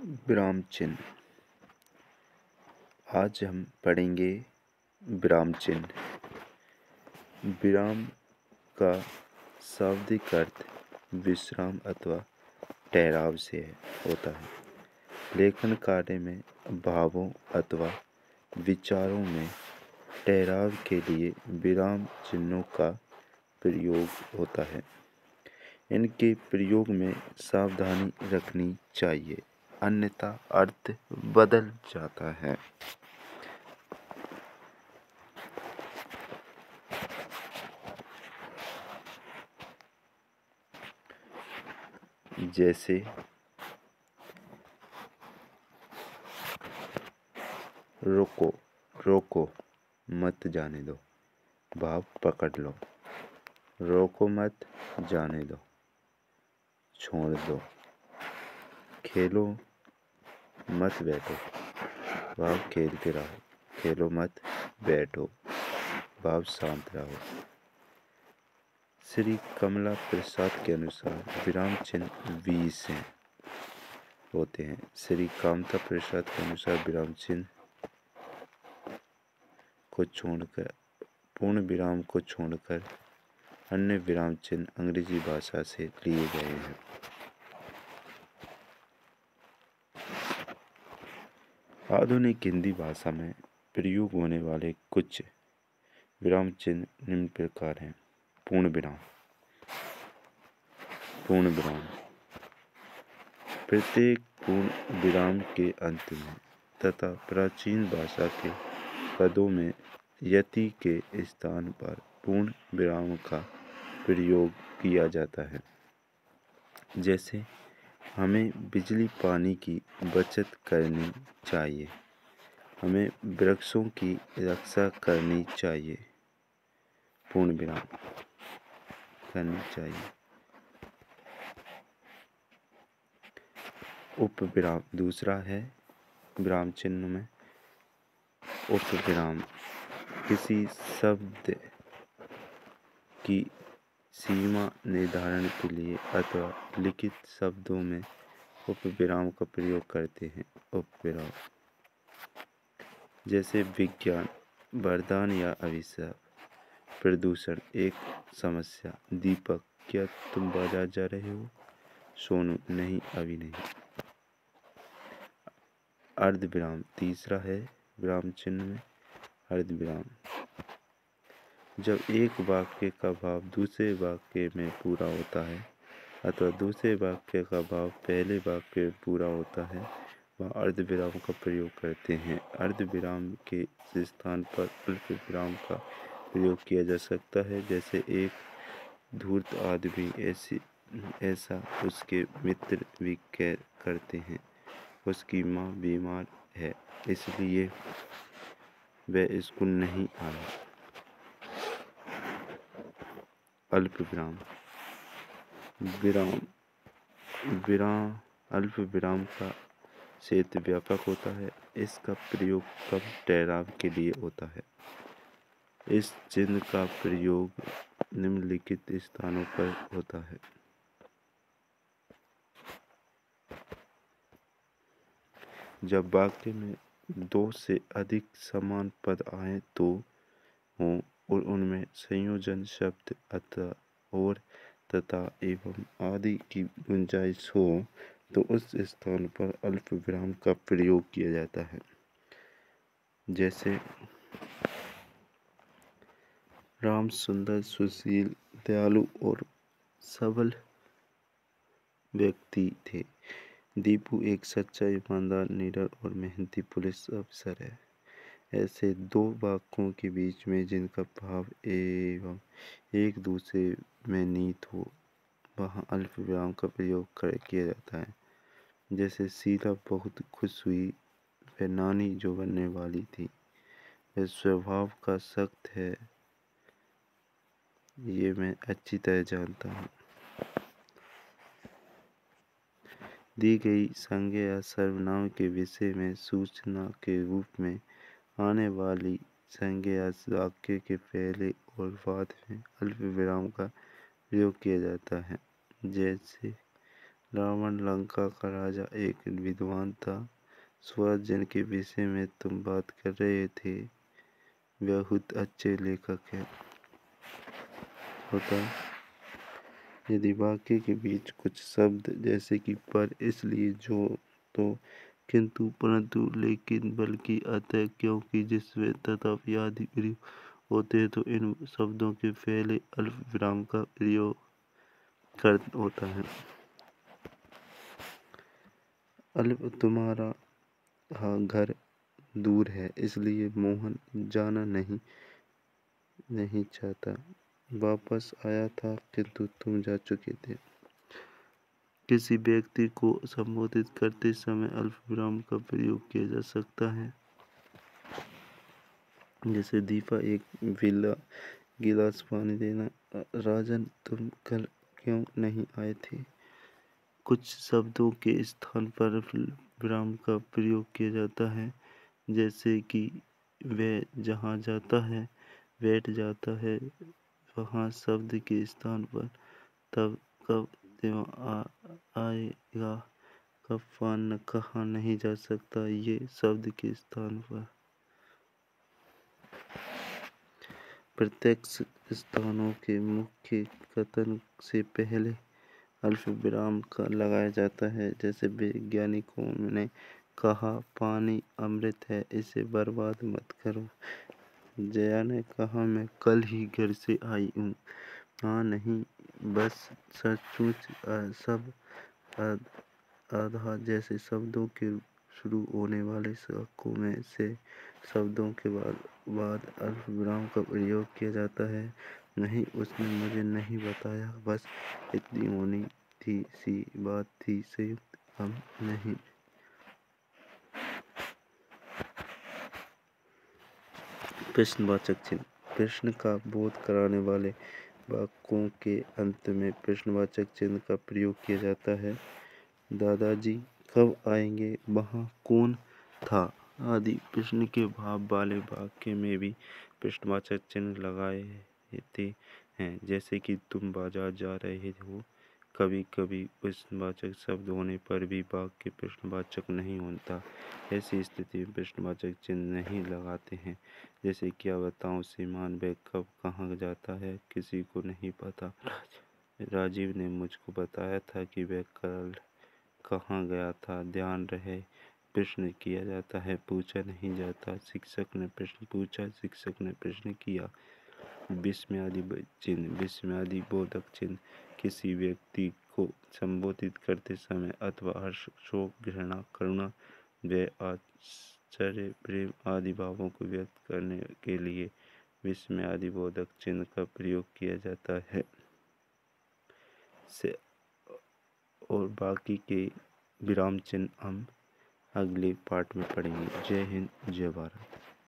विराम चिन्ह। आज हम पढ़ेंगे विराम चिन्ह। विराम का शाब्दिक अर्थ विश्राम अथवा ठहराव से होता है। लेखन कार्य में भावों अथवा विचारों में ठहराव के लिए विराम चिन्हों का प्रयोग होता है। इनके प्रयोग में सावधानी रखनी चाहिए, अन्यथा अर्थ बदल जाता है। जैसे रोको, रोको मत जाने दो, भाव पकड़ लो। रोको मत जाने दो, छोड़ दो। खेलो मत बैठो, भाव खेलते रहो। खेलो मत बैठो, भाव शांत रहो। श्री कमला प्रसाद के अनुसार विराम चिन्ह 20 होते हैं। श्री कामता प्रसाद के अनुसार विराम चिन्ह को छोड़कर, पूर्ण विराम को छोड़कर अन्य विराम चिन्ह अंग्रेजी भाषा से लिए गए हैं। आधुनिक हिंदी भाषा में प्रयोग होने वाले कुछ विराम चिन्ह निम्न प्रकार हैं। पूर्ण विराम। पूर्ण विराम प्रत्येक पूर्ण विराम के अंत में तथा प्राचीन भाषा के पदों में यति के स्थान पर पूर्ण विराम का प्रयोग किया जाता है। जैसे हमें बिजली पानी की बचत करनी चाहिए, हमें वृक्षों की रक्षा करनी चाहिए। पूर्ण विराम करनी चाहिए। उपविराम दूसरा है विराम चिन्ह में। उपविराम किसी शब्द की सीमा निर्धारण के लिए अथवा लिखित शब्दों में उपविराम का प्रयोग करते हैं। उपविराम जैसे विज्ञान वरदान या अभिशाप, प्रदूषण एक समस्या, दीपक क्या तुम बाजार जा रहे हो, सोनू नहीं अभी नहीं। अर्धविराम तीसरा है विराम चिन्ह में। अर्धविराम जब एक वाक्य का भाव दूसरे वाक्य में पूरा होता है अथवा दूसरे वाक्य का भाव पहले वाक्य में पूरा होता है, वह अर्धविराम का प्रयोग करते हैं। अर्धविराम के स्थान पर अल्पविराम का प्रयोग किया जा सकता है। जैसे एक धूर्त आदमी ऐसा उसके मित्र भी करते हैं। उसकी माँ बीमार है इसलिए वह स्कूल नहीं आया। अल्पविराम अल्पविराम का क्षेत्र व्यापक होता है। इसका प्रयोग कम ठहराव के लिए होता है। इस चिन्ह का प्रयोग निम्नलिखित स्थानों पर होता है। जब वाक्य में दो से अधिक समान पद आए तो हों और उनमें संयोजन शब्द अतः, और, तथा, एवं आदि की गुंजाइश हो तो उस स्थान पर अल्पविराम का प्रयोग किया जाता है। जैसे राम सुंदर, सुशील, दयालु और सबल व्यक्ति थे। दीपू एक सच्चा, ईमानदार, निडर और मेहनती पुलिस अफसर है। ऐसे दो वाक्यों के बीच में जिनका भाव एवं एक दूसरे में निहित हो, वहाँ अल्पविराम का प्रयोग किया जाता है। जैसे शीला बहुत खुश हुई, वह नानी जो बनने वाली थी। वह स्वभाव का सख्त है, ये मैं अच्छी तरह जानता हूँ। दी गई संज्ञा या सर्वनाम के विषय में सूचना के रूप में आने वाली संज्ञा या वाक्य के पहले और बाद में अल्पविराम का प्रयोग किया जाता है। जैसे रावण लंका का राजा एक विद्वान था। सुभाष जिनके विषय में तुम बात कर रहे थे बहुत अच्छे लेखक हैं। होता यदि वाक्य के बीच कुछ शब्द जैसे कि पर, इसलिए, जो, तो, किंतु, परंतु, लेकिन, बल्कि, अतः, क्योंकि, जिसमें, तथापि आदि प्रयोग होते हैं तो इन शब्दों के पहले अल्प विराम का प्रयोग कर होता है। अल्प तुम्हारा घर दूर है इसलिए मोहन जाना नहीं चाहता। वापस आया था किंतु तुम जा चुके थे। किसी व्यक्ति को संबोधित करते समय अल्प विराम का प्रयोग किया जा सकता है। जैसे दीपा एक गिलास पानी देना। राजन तुम कल क्यों नहीं आए थे। कुछ शब्दों के स्थान पर विराम का प्रयोग किया जाता है। जैसे कि वह जहाँ जाता है बैठ जाता है, वहाँ शब्द के स्थान पर तब कब आएगा, कब पान कहा नहीं जा सकता, ये शब्द के स्थान पर प्रत्यक्ष स्थानों के मुख्य कथन से पहले अल्प विराम का लगाया जाता है। जैसे वैज्ञानिकों ने कहा पानी अमृत है, इसे बर्बाद मत करो। जया ने कहा मैं कल ही घर से आई हूँ। हाँ नहीं, बस सचमुच सब आधा जैसे शब्दों के शुरू होने वाले वाक्यों में से शब्दों के बाद अल्प विराम का प्रयोग किया जाता है। नहीं, उसने मुझे नहीं बताया, बस इतनी होनी थी सी बात थी, संयुक्त हम नहीं। प्रश्नवाचक चिन्ह। प्रश्न का बोध कराने वाले वाक्यों के अंत में प्रश्नवाचक चिन्ह का प्रयोग किया जाता है। दादाजी कब आएंगे, वहाँ कौन था आदि प्रश्न के भाव वाले वाक्य में भी प्रश्नवाचक चिन्ह लगाए जाते हैं। जैसे कि तुम बाजार जा रहे हो। कभी कभी प्रश्नवाचक शब्द होने पर भी वाक्य प्रश्नवाचक नहीं होता। ऐसी स्थिति में प्रश्नवाचक चिन्ह नहीं लगाते हैं। जैसे क्या बताऊं श्रीमान, वह कब कहाँ जाता है, किसी को नहीं पता। राजीव ने मुझको बताया था कि वह कल कहाँ गया था, ध्यान रहे प्रश्न किया जाता है, पूछा नहीं जाता। शिक्षक ने प्रश्न पूछा, शिक्षक ने प्रश्न किया। विस्मयादि चिन्ह। विस्मयादि बोधक चिन्ह किसी व्यक्ति को संबोधित करते समय अथवा हर्ष, शोक, घृणा, करुणा, भय, आश्चर्य, प्रेम आदि भावों को व्यक्त करने के लिए विस्मयादि बोधक चिन्ह का प्रयोग किया जाता है। और बाकी के विराम चिन्ह हम अगले पार्ट में पढ़ेंगे। जय हिंद, जय भारत।